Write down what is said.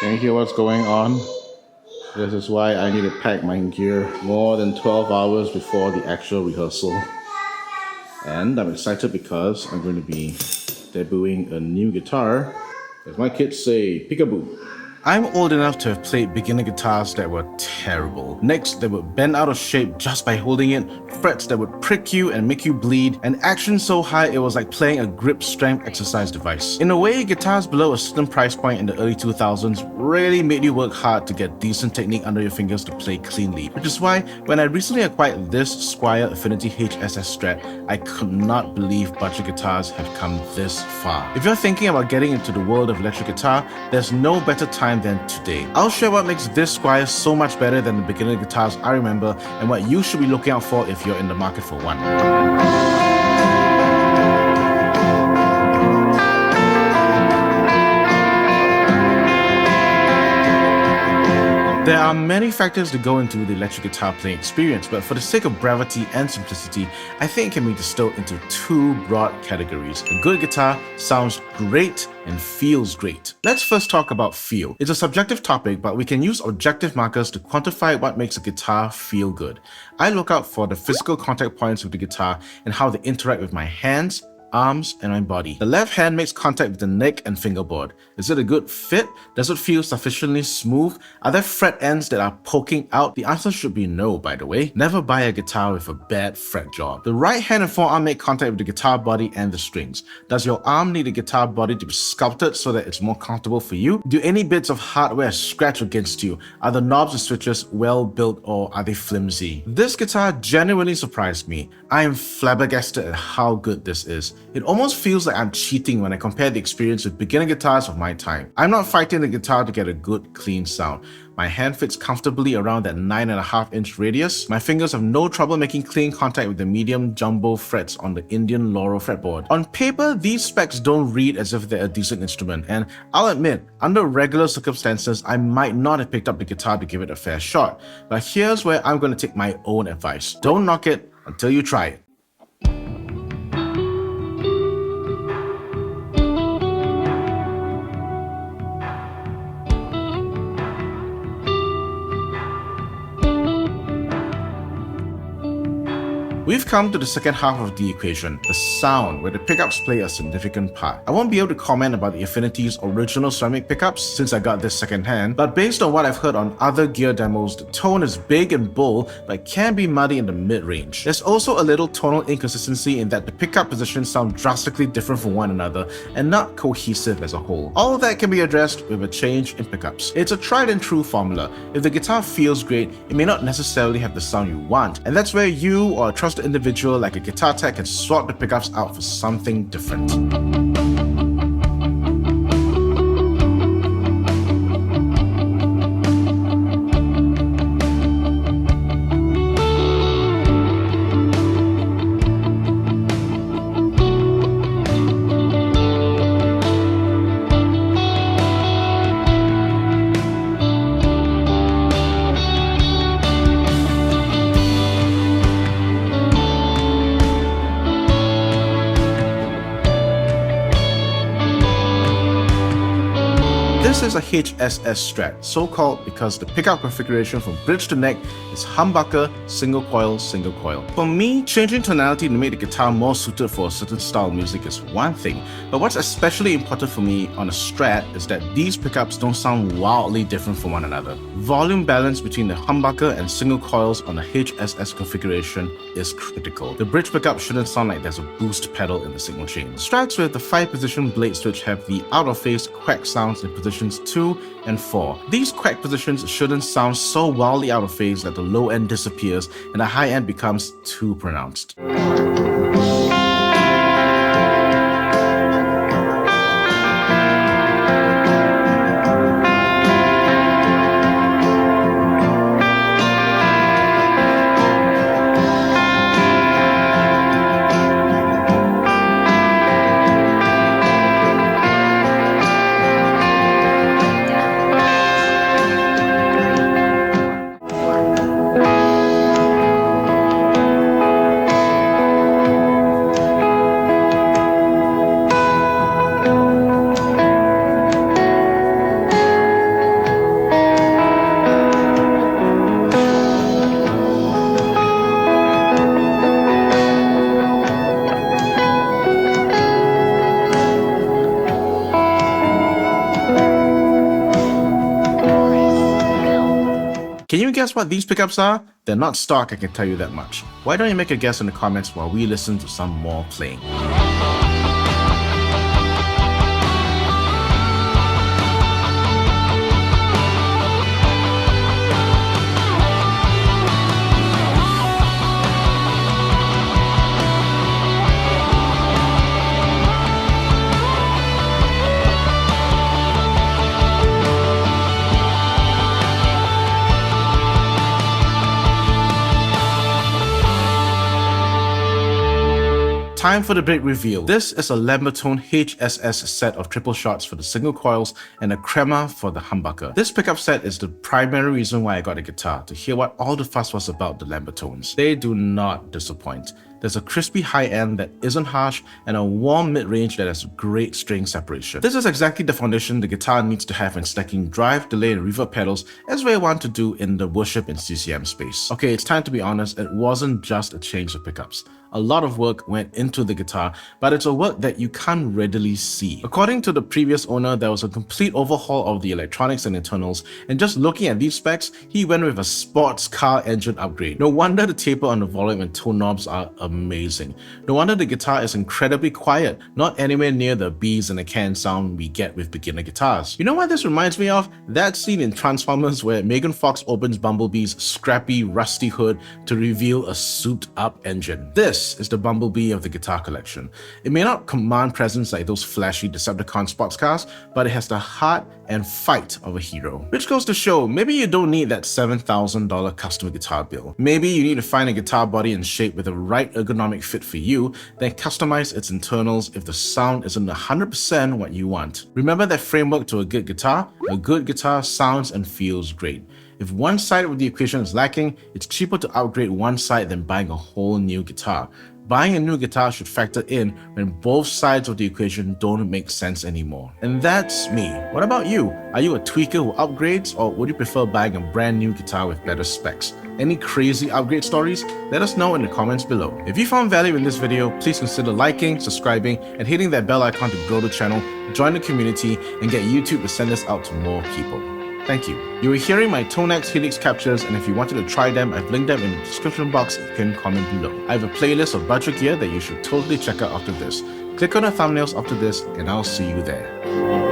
Can you hear what's going on? This is why I need to pack my gear more than 12 hours before the actual rehearsal. And I'm excited because I'm going to be debuting a new guitar. As my kids say, peekaboo. I'm old enough to have played beginner guitars that were terrible. Necks that would bend out of shape just by holding it, frets that would prick you and make you bleed, and action so high it was like playing a grip strength exercise device. In a way, guitars below a certain price point in the early 2000s really made you work hard to get decent technique under your fingers to play cleanly, which is why when I recently acquired this Squier Affinity HSS Strat, I could not believe budget guitars have come this far. If you're thinking about getting into the world of electric guitar, there's no better time than today. I'll share what makes this Squier so much better than the beginner guitars I remember and what you should be looking out for if you're in the market for one. There are many factors that go into the electric guitar playing experience, but for the sake of brevity and simplicity, I think it can be distilled into two broad categories. A good guitar sounds great and feels great. Let's first talk about feel. It's a subjective topic, but we can use objective markers to quantify what makes a guitar feel good. I look out for the physical contact points with the guitar and how they interact with my hands, arms, and my body. The left hand makes contact with the neck and fingerboard. Is it a good fit? Does it feel sufficiently smooth? Are there fret ends that are poking out? The answer should be no, by the way. Never buy a guitar with a bad fret job. The right hand and forearm make contact with the guitar body and the strings. Does your arm need the guitar body to be sculpted so that it's more comfortable for you? Do any bits of hardware scratch against you? Are the knobs and switches well built or are they flimsy? This guitar genuinely surprised me. I am flabbergasted at how good this is. It almost feels like I'm cheating when I compare the experience with beginner guitars of my time. I'm not fighting the guitar to get a good, clean sound. My hand fits comfortably around that 9.5-inch radius. My fingers have no trouble making clean contact with the medium jumbo frets on the Indian Laurel fretboard. On paper, these specs don't read as if they're a decent instrument, and I'll admit, under regular circumstances, I might not have picked up the guitar to give it a fair shot. But here's where I'm going to take my own advice. Don't knock it until you try it. We've come to the second half of the equation, the sound, where the pickups play a significant part. I won't be able to comment about the Affinity's original ceramic pickups since I got this secondhand, but based on what I've heard on other gear demos, the tone is big and bold, but can be muddy in the mid-range. There's also a little tonal inconsistency in that the pickup positions sound drastically different from one another and not cohesive as a whole. All of that can be addressed with a change in pickups. It's a tried and true formula. If the guitar feels great, it may not necessarily have the sound you want, and that's where you or a trusted individual like a guitar tech can swap the pickups out for something different. This is a HSS Strat, so called because the pickup configuration from bridge to neck is humbucker, single coil, single coil. For me, changing tonality to make the guitar more suited for a certain style of music is one thing, but what's especially important for me on a Strat is that these pickups don't sound wildly different from one another. Volume balance between the humbucker and single coils on a HSS configuration is critical. The bridge pickup shouldn't sound like there's a boost pedal in the signal chain. Strats with the 5-position blade switch have the out-of-phase quack sounds in positions 2 and 4. These quack positions shouldn't sound so wildly out of phase that the low end disappears and the high end becomes too pronounced. Can you guess what these pickups are? They're not stock, I can tell you that much. Why don't you make a guess in the comments while we listen to some more playing? Time for the big reveal. This is a Lambertone HSS set of triple shots for the single coils and a crema for the humbucker. This pickup set is the primary reason why I got a guitar, to hear what all the fuss was about the Lambertones. They do not disappoint. There's a crispy high end that isn't harsh and a warm mid-range that has great string separation. This is exactly the foundation the guitar needs to have when stacking drive, delay, and reverb pedals, as we want to do in the worship and CCM space. Okay, it's time to be honest, it wasn't just a change of pickups. A lot of work went into the guitar, but it's a work that you can't readily see. According to the previous owner, there was a complete overhaul of the electronics and internals, and just looking at these specs, he went with a sports car engine upgrade. No wonder the taper on the volume and tone knobs are amazing. No wonder the guitar is incredibly quiet, not anywhere near the bees in a can sound we get with beginner guitars. You know what this reminds me of? That scene in Transformers where Megan Fox opens Bumblebee's scrappy, rusty hood to reveal a souped-up engine. This is the Bumblebee of the guitar collection. It may not command presence like those flashy Decepticon sports cars, but it has the heart and fight of a hero. Which goes to show, maybe you don't need that $7,000 custom guitar bill. Maybe you need to find a guitar body and shape with the right ergonomic fit for you, then customize its internals if the sound isn't 100% what you want. Remember that framework to a good guitar? A good guitar sounds and feels great. If one side of the equation is lacking, it's cheaper to upgrade one side than buying a whole new guitar. Buying a new guitar should factor in when both sides of the equation don't make sense anymore. And that's me. What about you? Are you a tweaker who upgrades, or would you prefer buying a brand new guitar with better specs? Any crazy upgrade stories? Let us know in the comments below. If you found value in this video, please consider liking, subscribing, and hitting that bell icon to grow the channel, join the community, and get YouTube to send this out to more people. Thank you. You were hearing my Tonex Helix captures, and if you wanted to try them, I've linked them in the description box and pinned comment below. I have a playlist of budget gear that you should totally check out after this. Click on the thumbnails after this, and I'll see you there.